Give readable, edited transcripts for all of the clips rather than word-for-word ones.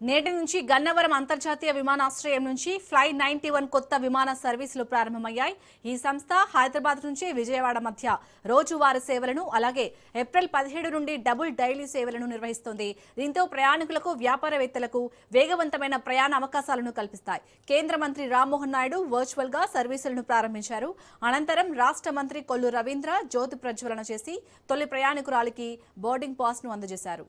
నేటి నుంచి గన్నవరం అంతర్జాతీయ విమానాశ్రయం నుంచి ఫ్లై 91 కొత్త విమాన సర్వీసులు ప్రారంభమయ్యాయి. ఈ సంస్థ హైదరాబాద్ నుంచి విజయవాడ మధ్య రోజువారీ సేవలను అలాగే ఏప్రిల్ 17 నుండి డబుల్ డైలీ సేవలను నిర్వహిస్తోంది. దీంతో ప్రయాణికులకు, వ్యాపారవేత్తలకు వేగవంతమైన ప్రయాణ అవకాశాలను కల్పిస్తాయి. కేంద్ర మంత్రి రామ్మోహన్ నాయుడు వర్చువల్ గా సర్వీసులను ప్రారంభించారు. అనంతరం రాష్ట్ర మంత్రి కొల్లు రవీంద్ర జ్యోతి ప్రజ్వలన చేసి తొలి ప్రయాణికురాలికి బోర్డింగ్ పాస్ ను అందజేశారు.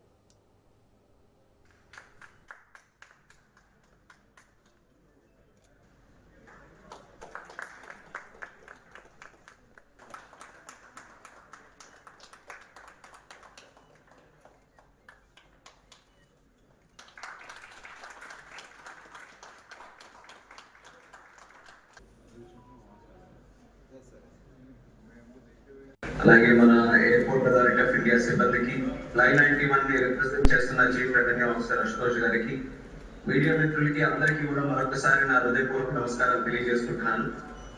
అలాగే మన ఎయిర్పోర్ట్ అథారిటీ ఆఫ్ ఇండియా సిబ్బందికి, ఫ్లై 91 ని రిప్రజెంట్ చేస్తున్న చీఫ్ రెవెన్యూ ఆఫీసర్ అశుతోష్ గారికి, మీడియా మిత్రులకి అందరికీ కూడా మరొకసారి నా హృదయపూర్వక నమస్కారాలు తెలియజేసుకుంటున్నాను.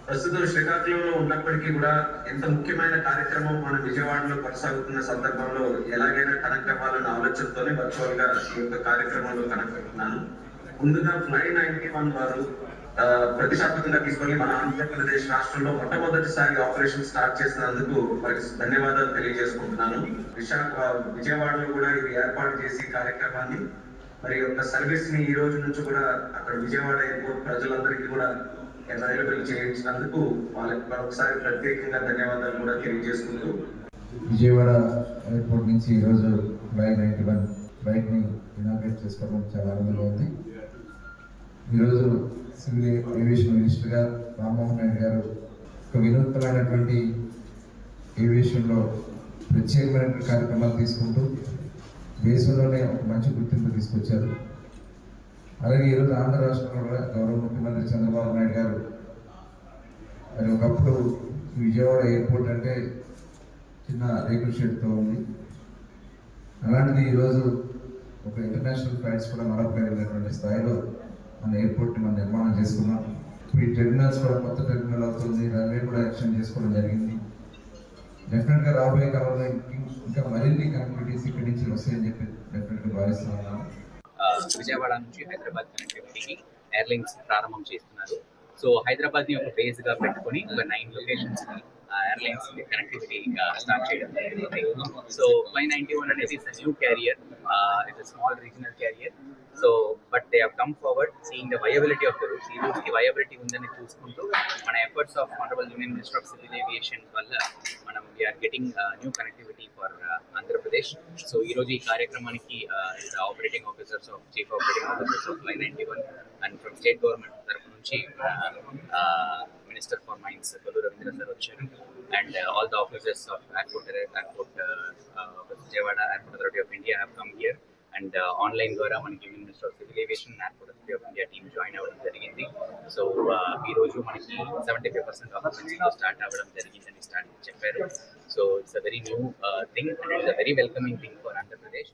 ప్రస్తుతం శ్రీకాకుళంలో ఉన్నప్పటికీ కూడా ఎంత ముఖ్యమైన కార్యక్రమం మన విజయవాడలో కొనసాగుతున్న సందర్భంలో ఎలాగైనా కనెక్ట్ అవ్వాలన్న ఆలోచనతోనే వర్చువల్ గా ఈ యొక్క కార్యక్రమంలో కనెక్ట్ అవుతున్నాను. ముందుగా ఫ్లై 91 వారు ప్రతిష్టాత్మకంగా తీసుకొని మన ఆంధ్రప్రదేశ్ రాష్ట్రంలో మొట్టమొదటిసారి ఆపరేషన్ స్టార్ట్ చేసినందుకు వారికి ధన్యవాదాలు తెలియజేసుకుంటున్నాను. విజయవాడలో కూడా ఇది ఏర్పాటు చేసి కార్యక్రమాన్ని మరి యొక్క సర్వీస్ ని ఈ రోజు నుంచి కూడా అక్కడ విజయవాడ ఎయిర్పోర్ట్ ప్రజలందరికీ కూడా అవైలబుల్ చేయించినందుకు వాళ్ళకి మరొకసారి ప్రత్యేకంగా ధన్యవాదాలు కూడా తెలియజేసుకుంటూ, విజయవాడ ఎయిర్పోర్ట్ నుంచి ఈరోజు ఫ్లై 91 ఫ్లైట్ ని ఇనాగ్రేట్ చేసుకోవడం చాలా ఆనందంగా ఉంది. ఈరోజు సివిల్ ఏవియేషన్ మినిస్టర్గా రామ్మోహన్ నాయుడు గారు ఒక వినూత్నమైనటువంటి ఏవియేషన్లో ప్రత్యేకమైన కార్యక్రమాలు తీసుకుంటూ దేశంలోనే ఒక మంచి గుర్తింపు తీసుకొచ్చారు. అలాగే ఈరోజు ఆంధ్ర రాష్ట్రంలో కూడా గౌరవ ముఖ్యమంత్రి చంద్రబాబు నాయుడు గారు మరి ఒకప్పుడు విజయవాడ ఎయిర్పోర్ట్ అంటే చిన్న రేకుల షెడ్తో ఉంది. అలాంటిది ఈరోజు ఒక ఇంటర్నేషనల్ ఫ్లైట్స్ కూడా నడపగలిగినటువంటి స్థాయిలో మన ఎయిర్పోర్ట్ని మనం నిర్మాణం చేసుకున్నాం. ఈ టెర్మినల్స్ కూడా కొత్త టెర్మినల్ అవుతుంది, రన్వే కూడా ఎక్స్టెండ్ చేసుకోవడం జరిగింది. డెఫినెట్గా రాబోయే కాలంలో ఇంకా మరిన్ని కనెక్టివిటీస్ ఇక్కడి నుంచి వస్తాయని చెప్పి డెఫినెట్గా భావిస్తున్నాను. విజయవాడ నుంచి హైదరాబాద్ కనెక్టివిటీకి ఎయిర్లైన్స్ ప్రారంభం చేస్తున్నారు. సో హైదరాబాద్ ని ఒక బేస్ గా పెట్టుకొని ఒక 9 లొకేషన్స్ ఎయిర్లైన్స్ కనెక్టివిటీ స్టార్ట్ చేయడం జరిగింది. సో ఫ్లై 91 అనేది it's new carrier, it's small regional carrier. So but they have come forward seeing the viability of the route. ఈ రూట్ కి వయబిలిటీ ఉందని చూసుకుంటూ మన efforts of honourable union minister of civil aviation వల్ల మనం we are getting new connectivity for Andhra Pradesh. So ఈ రోజు ఈ కార్యక్రమానికి operating officers of chief operating officers of fly 91 and from state government తరఫు నుంచి minister for mines Kollu Ravindra sir వచ్చారు. And all the officers of airport Vijayawada airport authority of India have come here. And online ద్వారా మనకి union minister of civil aviation airport authority of India team join అవ్వడం జరిగింది. So ఈ రోజు మనకి 75% ఆక్యుపెన్సీతో start అవ్వడం జరిగిందని చెప్పారు. So it's a very new thing and it's a very welcoming thing for Andhra Pradesh.